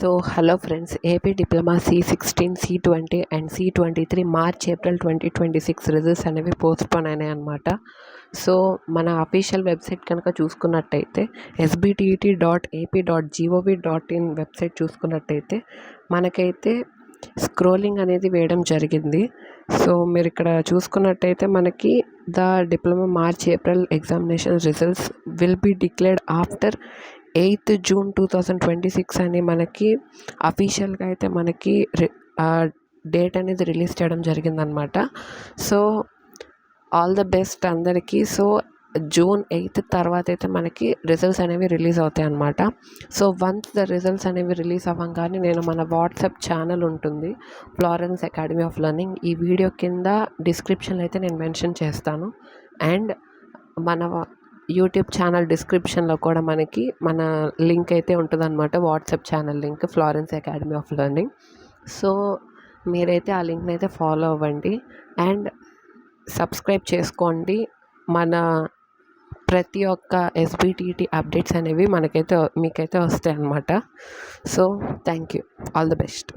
So hello friends, AP diploma C16, C20 and C23 March April 2026 results అనేవి postpone అయినాయి అనమాట. So మన official website కనుక చూసుకున్నట్టయితే sbtt.ap.gov.in వెబ్సైట్ చూసుకున్నట్టయితే మనకైతే స్క్రోలింగ్ అనేది వేయడం జరిగింది. సో మీరు ఇక్కడ చూసుకున్నట్టయితే మనకి the diploma March April examination results will be declared after 8th June 2026 అని మనకి అఫీషియల్గా అయితే మనకి డేట్ అనేది రిలీజ్ చేయడం జరిగిందనమాట. సో ఆల్ ద బెస్ట్ అందరికీ. సో June 8th తర్వాత అయితే మనకి రిజల్ట్స్ అనేవి రిలీజ్ అవుతాయి అన్నమాట. సో వన్స్ ద రిజల్ట్స్ అనేవి రిలీజ్ అవ్వగానే నేను మన వాట్సాప్ ఛానల్ ఉంటుంది, ఫ్లారెన్స్ అకాడమీ ఆఫ్ లెర్నింగ్, ఈ వీడియో కింద డిస్క్రిప్షన్లో అయితే నేను మెన్షన్ చేస్తాను. అండ్ మన యూట్యూబ్ ఛానల్ డిస్క్రిప్షన్లో కూడా మనకి మన లింక్ అయితే ఉంటుందన్నమాట, WhatsApp channel link, Florence academy of learning. So మీరైతే ఆ లింక్ని అయితే ఫాలో అవ్వండి అండ్ సబ్స్క్రైబ్ చేసుకోండి. మన ప్రతి ఒక్క ఎస్బిటిటి అప్డేట్స్ అనేవి మీకైతే వస్తాయి అన్నమాట. So thank you, all the best.